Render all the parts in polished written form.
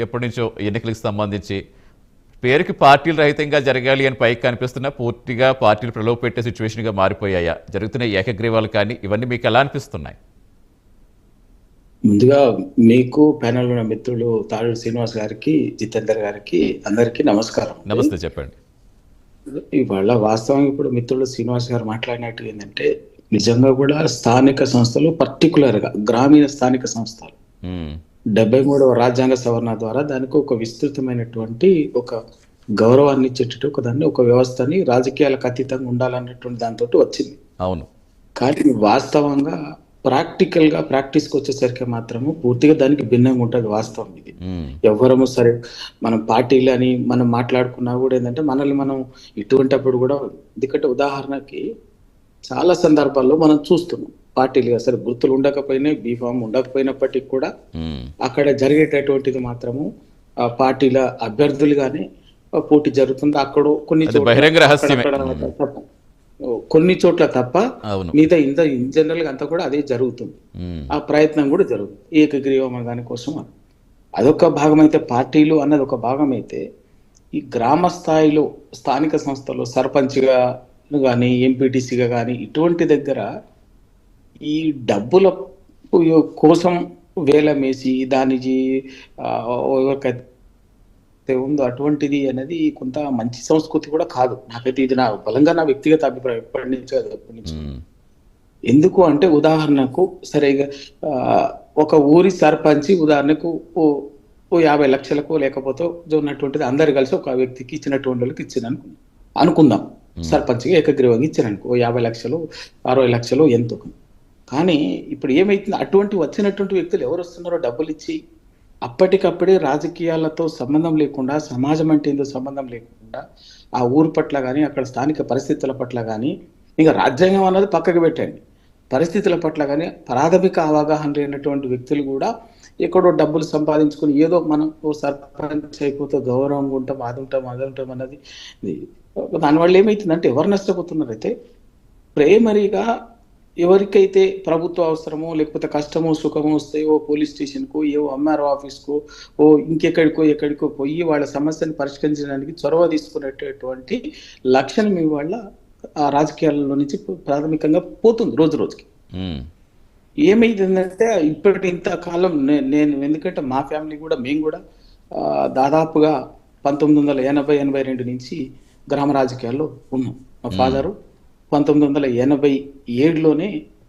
ఎప్పటి నుంచో ఎన్నికలకు సంబంధించి పేరుకి పార్టీలు రహితంగా జరగాలి అని పైకి కనిపిస్తున్నా పూర్తిగా పార్టీలు ప్రలోభ పెట్టే సిచ్యువేషన్గా మారిపోయాయా? జరుగుతున్న ఏకగ్రీవాలు కానీ ఇవన్నీ మీకు ఎలా అనిపిస్తున్నాయి? ముందుగా మీకు ప్యానెల్ ఉన్న మిత్రులు తాళూరు శ్రీనివాస్ గారికి, జితేందర్ గారికి అందరికీ నమస్కారం. నమస్తే, చెప్పండి. ఇవాళ వాస్తవంగా ఇప్పుడు మిత్రులు శ్రీనివాస్ గారు మాట్లాడినట్టు ఏంటంటే నిజంగా కూడా స్థానిక సంస్థలు, పర్టికులర్ గా గ్రామీణ స్థానిక సంస్థలు 73వ రాజ్యాంగ సవరణ ద్వారా దానికి ఒక విస్తృతమైనటువంటి ఒక గౌరవాన్ని ఇచ్చేటట్టు ఒక వ్యవస్థని రాజకీయాలకు అతీతంగా ఉండాలన్నటువంటి దాంతో వచ్చింది. అవును. కానీ వాస్తవంగా ప్రాక్టికల్ గా ప్రాక్టీస్కి వచ్చేసరికి మాత్రము పూర్తిగా దానికి భిన్నంగా ఉంటుంది. వాస్తవం ఇది. ఎవరము సరే మనం పార్టీలు అని మనం మాట్లాడుకున్నా కూడా ఏంటంటే మనల్ని మనం ఇటువంటిప్పుడు కూడా, ఎందుకంటే ఉదాహరణకి చాలా సందర్భాల్లో మనం చూస్తున్నాం పార్టీలుగా సరే గుర్తులు ఉండకపోయినా, బీఫామ్ ఉండకపోయినప్పటికీ కూడా అక్కడ జరిగేటటువంటిది మాత్రము పార్టీల అభ్యర్థులుగానే పోటీ జరుగుతుంది. అక్కడ కొన్ని కొన్ని చోట్ల తప్ప మిగతా ఇన్ జనరల్ గా అంతా కూడా అదే జరుగుతుంది. ఆ ప్రయత్నం కూడా జరుగుతుంది ఏకగ్రీవం దానికోసం. అదొక భాగం అయితే, పార్టీలు అన్నది ఒక భాగం అయితే, ఈ గ్రామ స్థాయిలో స్థానిక సంస్థలు సర్పంచ్గా కానీ ఎంపీటీసీగా కానీ ఇటువంటి దగ్గర ఈ డబ్బుల కోసం వేలమేసి దానికి ఎవరికైతే ఉందో అటువంటిది అనేది కొంత మంచి సంస్కృతి కూడా కాదు. నాకైతే ఇది నా బలంగా నా వ్యక్తిగత అభిప్రాయం ఎప్పటి నుంచి. ఎందుకు అంటే ఉదాహరణకు సరే ఒక ఊరి సర్పంచ్ ఉదాహరణకు ఓ 50 లక్షలకు లేకపోతే ఉన్నటువంటిది అందరు కలిసి ఒక వ్యక్తికి ఇచ్చినటువంటి వాళ్ళకి ఇచ్చిన అనుకుందాం. సర్పంచ్గా ఏకగ్రీవంగా ఇచ్చారనుకో 50 లక్షలు 60 లక్షలు ఎంతో. కానీ ఇప్పుడు ఏమైతుంది, అటువంటి వచ్చినటువంటి వ్యక్తులు ఎవరు వస్తున్నారో డబ్బులు ఇచ్చి అప్పటికప్పుడే రాజకీయాలతో సంబంధం లేకుండా, సమాజం అంటే ఏందో సంబంధం లేకుండా ఆ ఊరు పట్ల కానీ అక్కడ స్థానిక పరిస్థితుల పట్ల కానీ, ఇంకా రాజ్యాంగం అన్నది పక్కకు పెట్టండి, పరిస్థితుల పట్ల కానీ ప్రాథమిక అవగాహన లేనటువంటి వ్యక్తులు కూడా ఎక్కడో డబ్బులు సంపాదించుకుని ఏదో మనం ఓ సర్పంచ్ అయిపోతే గౌరవంగా ఉంటాం, అది ఉంటాం అన్నది. దానివల్ల ఏమవుతుందంటే ఎవరు నష్టపోతున్నారైతే ప్రైమరీగా ఎవరికైతే ప్రభుత్వ అవసరమో లేకపోతే కష్టమో సుఖమో వస్తే ఓ పోలీస్ స్టేషన్కు, ఏవో ఎంఆర్ఓ ఆఫీస్కు, ఓ ఎక్కడికో పోయి వాళ్ళ సమస్యను పరిష్కరించడానికి చొరవ తీసుకునేటటువంటి లక్షణం ఇవాళ ఆ రాజకీయాలలో నుంచి ప్రాథమికంగా పోతుంది రోజు రోజుకి. ఏమైందంటే ఇప్పటి ఇంతకాలం నేను ఎందుకంటే మా ఫ్యామిలీ కూడా మేము కూడా దాదాపుగా 1980-82 నుంచి గ్రామ రాజకీయాల్లో ఉన్నాం. మా ఫాదరు 1987లోనే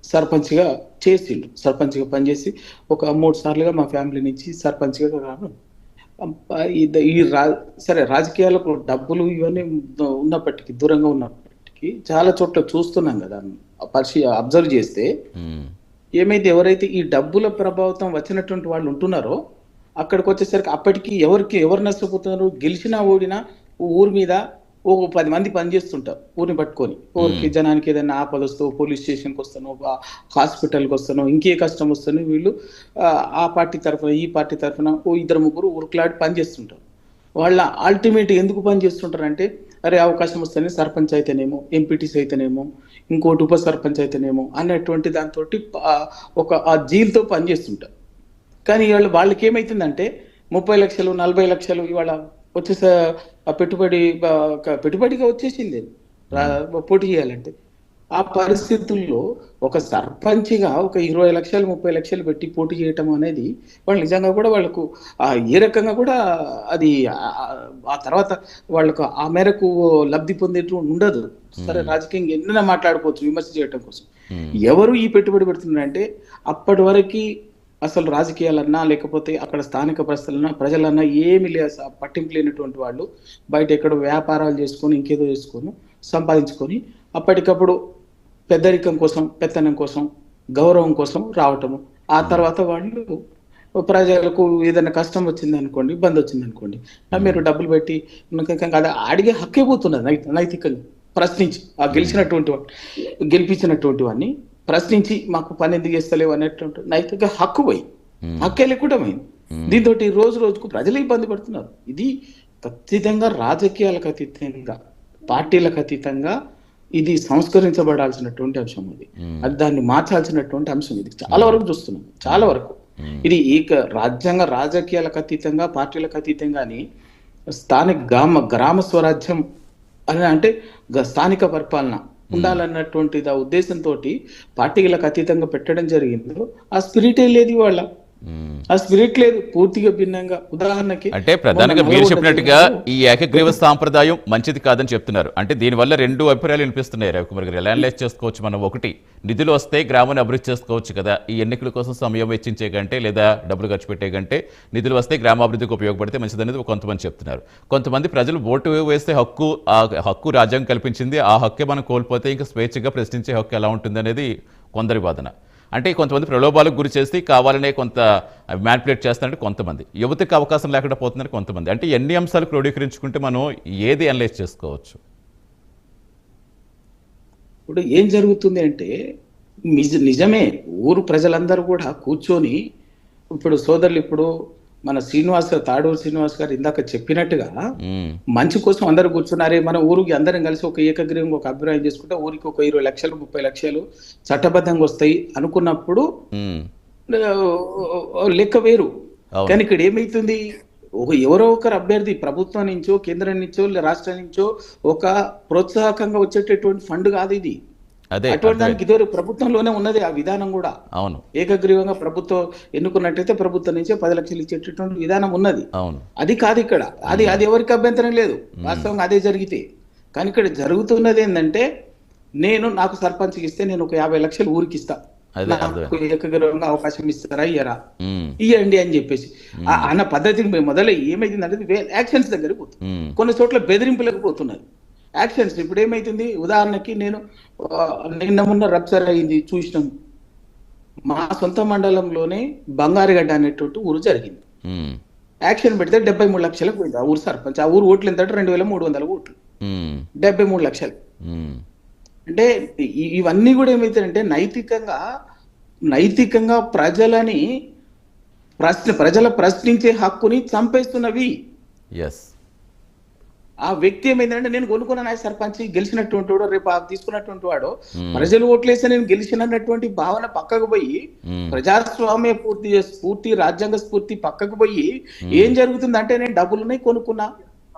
సర్పంచ్గా చేసిండు. సర్పంచ్గా పనిచేసి ఒక 3 సార్లుగా మా ఫ్యామిలీ నుంచి సర్పంచ్గా రావడం. సరే రాజకీయాలకు డబ్బులు ఇవన్నీ ఉన్నప్పటికీ, దూరంగా ఉన్నప్పటికీ చాలా చోట్ల చూస్తున్నాం కదా, అబ్జర్వ్ చేస్తే ఏమైతే ఎవరైతే ఈ డబ్బుల ప్రభావితం వచ్చినటువంటి వాళ్ళు ఉంటున్నారో అక్కడికి వచ్చేసరికి అప్పటికి ఎవరు నష్టపోతున్నారు, గెలిచినా ఓడినా ఊరి మీద ఓ 10 మంది పనిచేస్తుంటారు ఊరిని పట్టుకొని. ఊరికి జనానికి ఏదైనా ఆపద వస్తూ పోలీస్ స్టేషన్కి వస్తానో, హాస్పిటల్కి వస్తానో, ఇంకే కష్టం వస్తానో వీళ్ళు ఆ పార్టీ తరఫున ఈ పార్టీ తరఫున ఓ 2-3 ఉరుకులాడి పనిచేస్తుంటారు. వాళ్ళ అల్టిమేట్ ఎందుకు పనిచేస్తుంటారు అంటే, అరే అవకాశం వస్తేనే సర్పంచ్ అయితేనేమో, ఎంపీటీసీ అయితేనేమో, ఇంకోటి ఉప సర్పంచ్ అయితేనేమో అన్నటువంటి దాంతో ఒక ఆ జీల్తో పనిచేస్తుంటారు. కానీ వాళ్ళకి ఏమవుతుందంటే 30 లక్షలు 40 లక్షలు ఇవాళ వచ్చేసే పెట్టుబడిగా వచ్చేసింది పోటీ చేయాలంటే. ఆ పరిస్థితుల్లో ఒక సర్పంచ్గా ఒక 20 లక్షలు 30 లక్షలు పెట్టి పోటీ చేయటం అనేది వాళ్ళు నిజంగా కూడా వాళ్ళకు ఏ రకంగా కూడా అది ఆ తర్వాత వాళ్ళకు ఆ మేరకు లబ్ధి పొందేట్టు ఉండదు. సరే రాజకీయంగా ఎన్నైనా మాట్లాడుకోవచ్చు విమర్శ చేయటం కోసం. ఎవరు ఈ పెట్టుబడి పెడుతున్నారంటే అప్పటి వరకు అసలు రాజకీయాలన్నా లేకపోతే అక్కడ స్థానిక పరిస్థితులన్నా ప్రజలన్నా ఏమి పట్టింపు లేనటువంటి వాళ్ళు బయట ఎక్కడో వ్యాపారాలు చేసుకొని ఇంకేదో చేసుకొని సంపాదించుకొని అప్పటికప్పుడు పెద్దరికం కోసం, పెత్తనం కోసం, గౌరవం కోసం రావటము. ఆ తర్వాత వాళ్ళు ప్రజలకు ఏదైనా కష్టం వచ్చింది అనుకోండి, ఇబ్బంది వచ్చింది అనుకోండి, మీరు డబ్బులు పెట్టి అది అడిగే హక్కే పోతున్నది. నైతికంగా ప్రశ్నించి ఆ గెలిపించినటువంటి వాడిని ప్రశ్నించి మాకు పని ఎందుకు చేస్తలేవు అనేటువంటి నైతిక హక్కు పోయి, హక్కే లేకుండా పోయింది. దీంతో రోజు రోజుకు ప్రజలు ఇబ్బంది పడుతున్నారు. ఇది ఖచ్చితంగా రాజకీయాలకు అతీతంగా, పార్టీలకు అతీతంగా ఇది సంస్కరించబడాల్సినటువంటి అంశం. అది దాన్ని మార్చాల్సినటువంటి అంశం. ఇది చాలా వరకు చూస్తున్నాం, చాలా వరకు ఇది రాజ్యాంగ రాజకీయాలకు అతీతంగా, పార్టీలకు అతీతంగాని స్థానిక గ్రామ స్వరాజ్యం అని అంటే స్థానిక పరిపాలన ఉండాలన్నటువంటి ఉద్దేశంతో పార్టీలకు అతీతంగా పెట్టడం జరిగిందో ఆ స్పిరిటే లేదు ఇవాళ. ఆ స్పిరిట్ లేదు, పూర్తిగా భిన్నంగా. ఉదాహరణకి అంటే ప్రధానంగా మీరు చెప్పినట్టుగా ఈ ఏకగ్రీవ సాంప్రదాయం మంచిది కాదని చెప్తున్నారు. అంటే దీనివల్ల రెండు అభిప్రాయాలు వినిపిస్తున్నాయి రవికుమార్ గారు. ఎలా అనలైజ్ చేసుకోవచ్చు మనం? ఒకటి, నిధులు వస్తే గ్రామాన్ని అభివృద్ధి చేసుకోవచ్చు కదా, ఈ ఎన్నికల కోసం సమయం వెచ్చించే కంటే లేదా డబ్బులు ఖర్చు పెట్టే కంటే నిధులు వస్తే గ్రామాభివృద్ధికి ఉపయోగపడితే మంచిదనేది కొంతమంది చెప్తున్నారు. కొంతమంది ప్రజలు ఓటు వేస్తే ఆ హక్కు రాజ్యాంగం కల్పించింది, ఆ హక్కే మనం కోల్పోతే ఇంకా స్వేచ్ఛగా ప్రశ్నించే హక్కు ఎలా ఉంటుంది అనేది కొందరి వాదన. అంటే కొంతమంది ప్రలోభాలకు గురి చేసి కావాలనే కొంత మ్యానిపులేట్ చేస్తారంటే కొంతమంది, యువతకి అవకాశం లేకుండా పోతుందని కొంతమంది. అంటే ఎన్ని అంశాలు క్రోడీకరించుకుంటే మనం ఏది అనలైజ్ చేసుకోవచ్చు? ఇప్పుడు ఏం జరుగుతుంది అంటే నిజమే, ఊరు ప్రజలందరూ కూడా కూర్చొని ఇప్పుడు సోదరులు ఇప్పుడు మన తాడూరు శ్రీనివాస్ గారు ఇందాక చెప్పినట్టుగా మంచి కోసం అందరు కూర్చున్నారే, మన ఊరికి అందరం కలిసి ఒక ఏకగ్రీవం ఒక అభిప్రాయం చేసుకుంటే ఊరికి ఒక 20 లక్షలు 30 లక్షలు చట్టబద్ధంగా వస్తాయి అనుకున్నప్పుడు లెక్క వేరు. కానీ ఇక్కడ ఏమైతుంది, ఎవరో ఒకరు అభ్యర్థి ప్రభుత్వం నుంచో కేంద్రం నుంచో రాష్ట్రం నుంచో ఒక ప్రోత్సాహకంగా వచ్చేటటువంటి ఫండ్ కాదు ఇది. అటువంటి దానికి ఇదివరకు ప్రభుత్వంలోనే ఉన్నది ఆ విధానం కూడా. అవును, ఏకగ్రీవంగా ప్రభుత్వం ఎన్నుకున్నట్టయితే ప్రభుత్వం నుంచే 10 లక్షలు ఇచ్చేటటువంటి విధానం ఉన్నది. అది కాదు ఇక్కడ. అది ఎవరికి అభ్యంతరం లేదు వాస్తవంగా అదే జరిగితే. కానీ ఇక్కడ జరుగుతున్నది ఏంటంటే, నాకు సర్పంచ్ ఇస్తే నేను ఒక 50 లక్షలు ఊరికి ఇస్తా, ఏకగ్రీవంగా అవకాశం ఇస్తారా ఇయ్యరా, ఇయ్యండి అని చెప్పేసి అన్న పద్ధతి మొదలై ఏమైందంటే యాక్షన్స్ దగ్గర పోతుంది. కొన్ని చోట్ల బెదిరింపులకు పోతున్నది యాక్షన్స్. ఇప్పుడు ఏమైతుంది, ఉదాహరణకి నిన్న మొన్న రప్చర్ అయింది చూసినాం. మా సొంత మండలంలోనే బంగారుగడ్డ అనేటువంటి ఊరు జరిగింది. యాక్షన్ పెడితే 73 లక్షలకు పోయింది ఆ ఊరు సర్పంచ్. ఆ ఊరు ఓట్లు ఎంత? 2300 ఓట్లు, 73 లక్షలు. అంటే ఇవన్నీ కూడా ఏమైతాయంటే నైతికంగా ప్రజల ప్రశ్నించే హక్కుని చంపేస్తున్నవి. ఆ వ్యక్తి ఏమైందంటే, నేను కొనుక్కున్న సర్పంచ్ గెలిచినటువంటి వాడు, రేపు తీసుకున్నటువంటి వాడు ప్రజలు ఓట్లేస్తే నేను గెలిచినటువంటి భావన పక్కకు పోయి, ప్రజాస్వామ్య స్ఫూర్తి రాజ్యాంగ స్ఫూర్తి పక్కకు పోయి ఏం జరుగుతుందంటే, నేను డబ్బులున్నాయి కొనుక్కున్నా,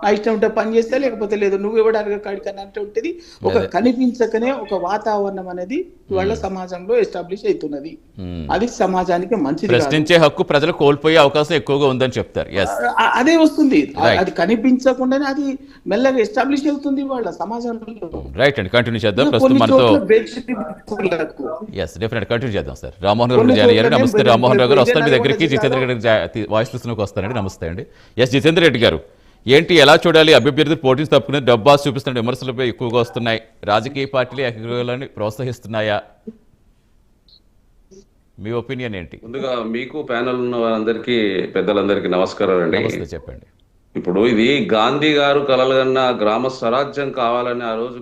నా ఇష్టం ఉంటే పని చేస్తే లేకపోతే లేదు, నువ్వు ఎవడారు కాడికన్నా అంటే ఉంటుంది. ఒక కనిపించకనే ఒక వాతావరణం అనేది వాళ్ళ సమాజంలో ఎస్టాబ్లిష్ అవుతున్నది. అది సమాజానికి మంచిది. ప్రశ్నించే హక్కు ప్రజలు కోల్పోయే అవకాశం ఎక్కువగా ఉందని చెప్తారు. అదే వస్తుంది, అది కనిపించకుండానే అది మెల్లగా ఎస్టాబ్లిష్ అవుతుంది వాళ్ళ సమాజంలో. రైట్ అండి, కంటిన్యూ చేద్దాం. ప్రస్తుతం మనతో కంటిన్యూ చేద్దాం సార్. రామ్మోహన్ గారు జాయిన్ అయ్యారు. నమస్తే రామ్మోహన్ రావు గారు. వస్తాను మీ దగ్గరికి. జితేంద్ర రెడ్డి వాయిస్ లిస్ట్లోకి వస్తానండి. నమస్తే అండి. జితేంద్ర రెడ్డి గారు, ఏంటి ఎలా చూడాలి? అభ్యర్థులు పోటీ తప్పుకుని డబ్బాస్ చూపిస్తున్న విమర్శలపై ఎక్కువగా వస్తున్నాయి. రాజకీయ పార్టీలు ఏకగ్రీవాలను ప్రోత్సహిస్తున్నాయా? మీ ఒపీనియన్ ఏంటి? ముందుగా మీకు ప్యానల్ ఉన్న వారందరికీ పెద్దలందరికీ నమస్కారం అండి. చెప్పండి. ఇప్పుడు ఇది గాంధీ గారు కలలుగన్న గ్రామ స్వరాజ్యం కావాలని ఆ రోజు